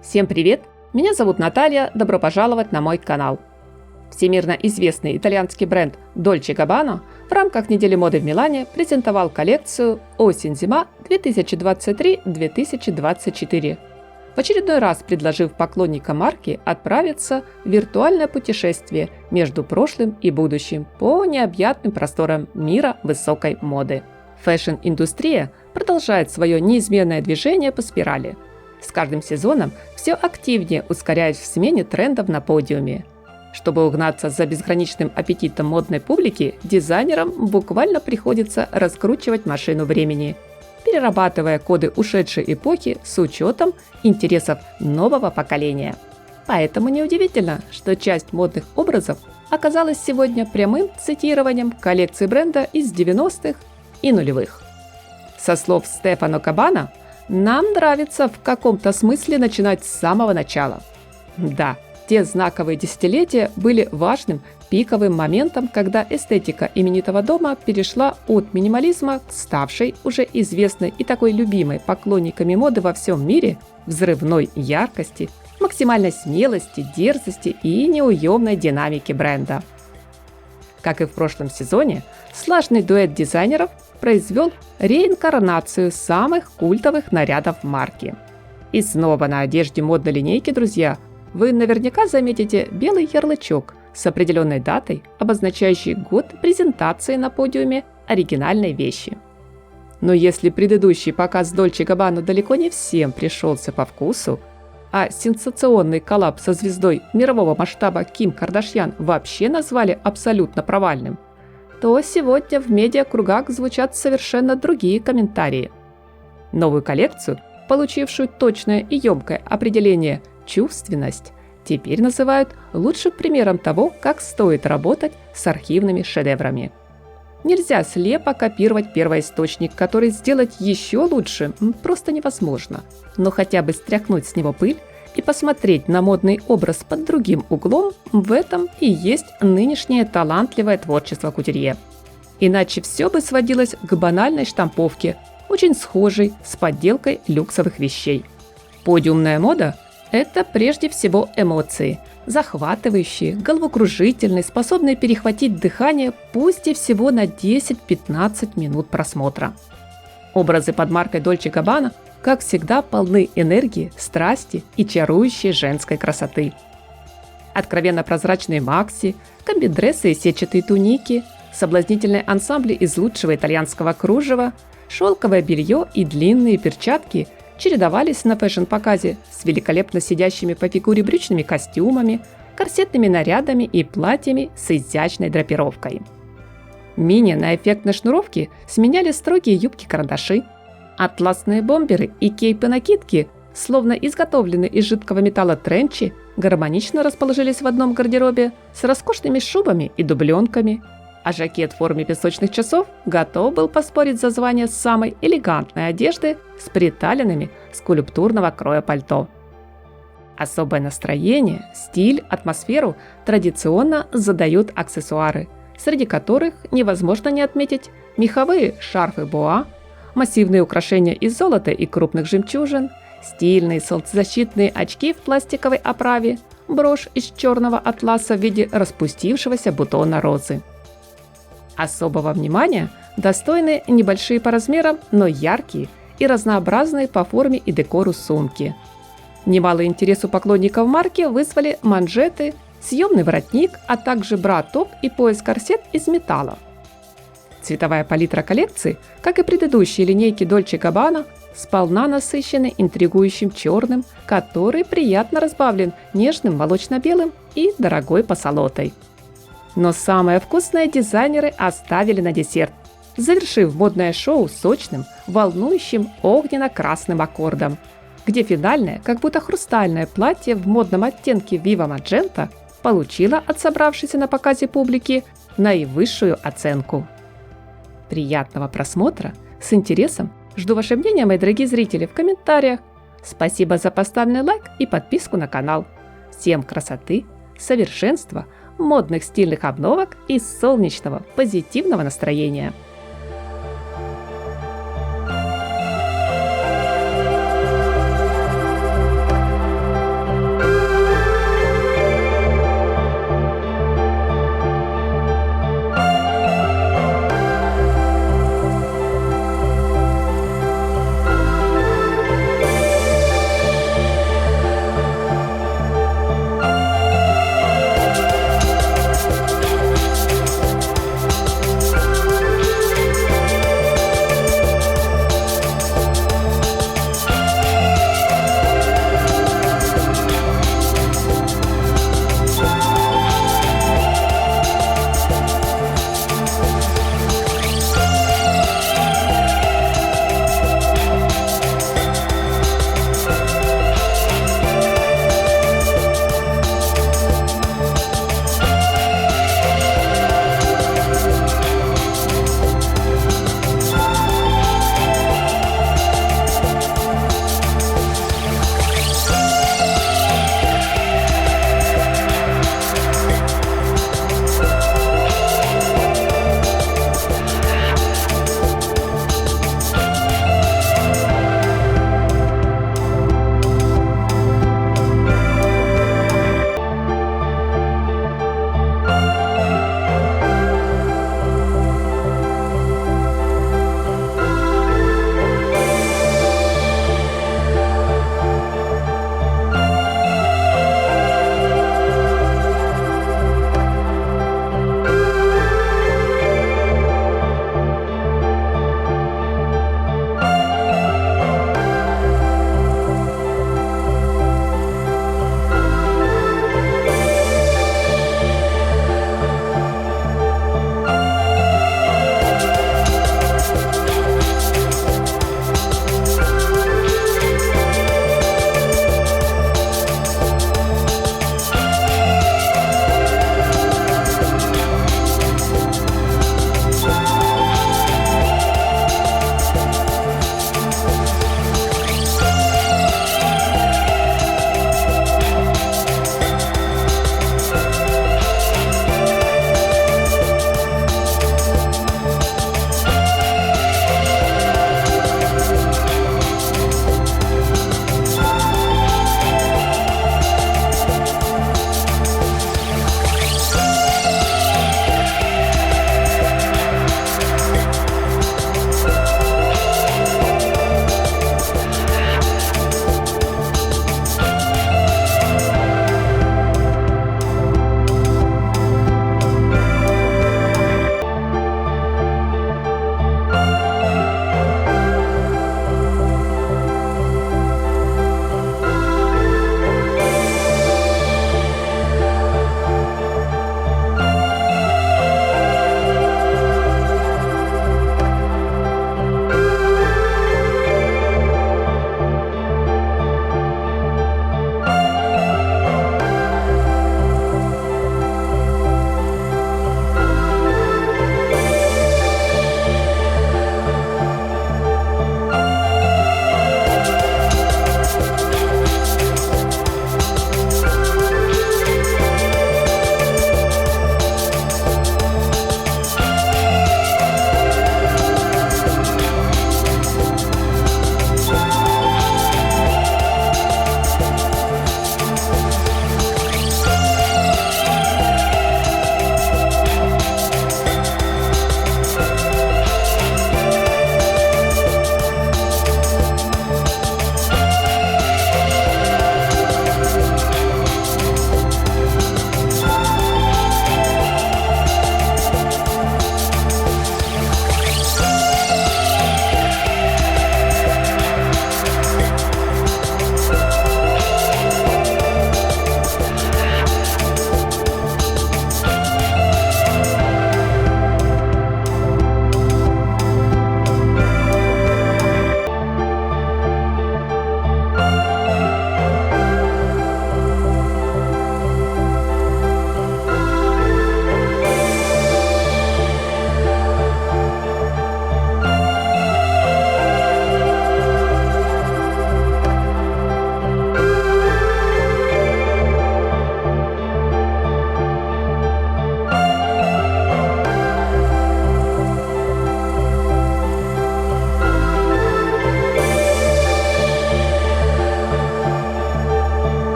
Всем привет! Меня зовут Наталья, добро пожаловать на мой канал. Всемирно известный итальянский бренд Dolce & Gabbana в рамках недели моды в Милане презентовал коллекцию «Осень-зима 2023-2024», в очередной раз предложив поклонникам марки отправиться в виртуальное путешествие между прошлым и будущим по необъятным просторам мира высокой моды. Фэшн-индустрия продолжает свое неизменное движение по спирали, с каждым сезоном все активнее ускоряясь в смене трендов на подиуме. Чтобы угнаться за безграничным аппетитом модной публики, дизайнерам буквально приходится раскручивать машину времени, перерабатывая коды ушедшей эпохи с учетом интересов нового поколения. Поэтому неудивительно, что часть модных образов оказалась сегодня прямым цитированием коллекции бренда из 90-х и нулевых. Со слов Стефано Кабана, нам нравится в каком-то смысле начинать с самого начала. Да, те знаковые десятилетия были важным пиковым моментом, когда эстетика именитого дома перешла от минимализма к ставшей уже известной и такой любимой поклонниками моды во всем мире взрывной яркости, максимальной смелости, дерзости и неуемной динамики бренда. Как и в прошлом сезоне, слаженный дуэт дизайнеров произвел реинкарнацию самых культовых нарядов марки. И снова на одежде модной линейки, друзья, вы наверняка заметите белый ярлычок с определенной датой, обозначающий год презентации на подиуме оригинальной вещи. Но если предыдущий показ Dolce & Gabbana далеко не всем пришелся по вкусу, а сенсационный коллаб со звездой мирового масштаба Ким Кардашьян вообще назвали абсолютно провальным, то сегодня в медиакругах звучат совершенно другие комментарии. Новую коллекцию, получившую точное и емкое определение «чувственность», теперь называют лучшим примером того, как стоит работать с архивными шедеврами. Нельзя слепо копировать первоисточник, который сделать еще лучше просто невозможно. Но хотя бы стряхнуть с него пыль и посмотреть на модный образ под другим углом, в этом и есть нынешнее талантливое творчество кутюрье. Иначе все бы сводилось к банальной штамповке, очень схожей с подделкой люксовых вещей. Подиумная мода – это прежде всего эмоции, захватывающие, головокружительные, способные перехватить дыхание пусть и всего на 10-15 минут просмотра. Образы под маркой Dolce & Gabbana, как всегда, полны энергии, страсти и чарующей женской красоты. Откровенно прозрачные макси, комбидрессы и сетчатые туники, соблазнительные ансамбли из лучшего итальянского кружева, шелковое белье и длинные перчатки чередовались на фэшн-показе с великолепно сидящими по фигуре брючными костюмами, корсетными нарядами и платьями с изящной драпировкой. Мини на эффектной шнуровке сменяли строгие юбки-карандаши. Атласные бомберы и кейпы-накидки, словно изготовленные из жидкого металла тренчи, гармонично расположились в одном гардеробе с роскошными шубами и дубленками, а жакет в форме песочных часов готов был поспорить за звание самой элегантной одежды с приталенными скульптурного кроя пальто. Особое настроение, стиль, атмосферу традиционно задают аксессуары, среди которых невозможно не отметить меховые шарфы боа, массивные украшения из золота и крупных жемчужин, стильные солнцезащитные очки в пластиковой оправе, брошь из черного атласа в виде распустившегося бутона розы. Особого внимания достойны небольшие по размерам, но яркие и разнообразные по форме и декору сумки. Немалый интерес у поклонников марки вызвали манжеты, съемный воротник, а также бра-топ и пояс-корсет из металла. Цветовая палитра коллекции, как и предыдущие линейки Dolce & Gabbana, сполна насыщены интригующим черным, который приятно разбавлен нежным молочно-белым и дорогой позолотой. Но самое вкусное дизайнеры оставили на десерт, завершив модное шоу сочным, волнующим огненно-красным аккордом, где финальное, как будто хрустальное платье в модном оттенке Viva Magenta получило от собравшейся на показе публики наивысшую оценку. Приятного просмотра! С интересом жду ваше мнение, мои дорогие зрители, в комментариях. Спасибо за поставленный лайк и подписку на канал. Всем красоты, совершенства, модных стильных обновок и солнечного позитивного настроения!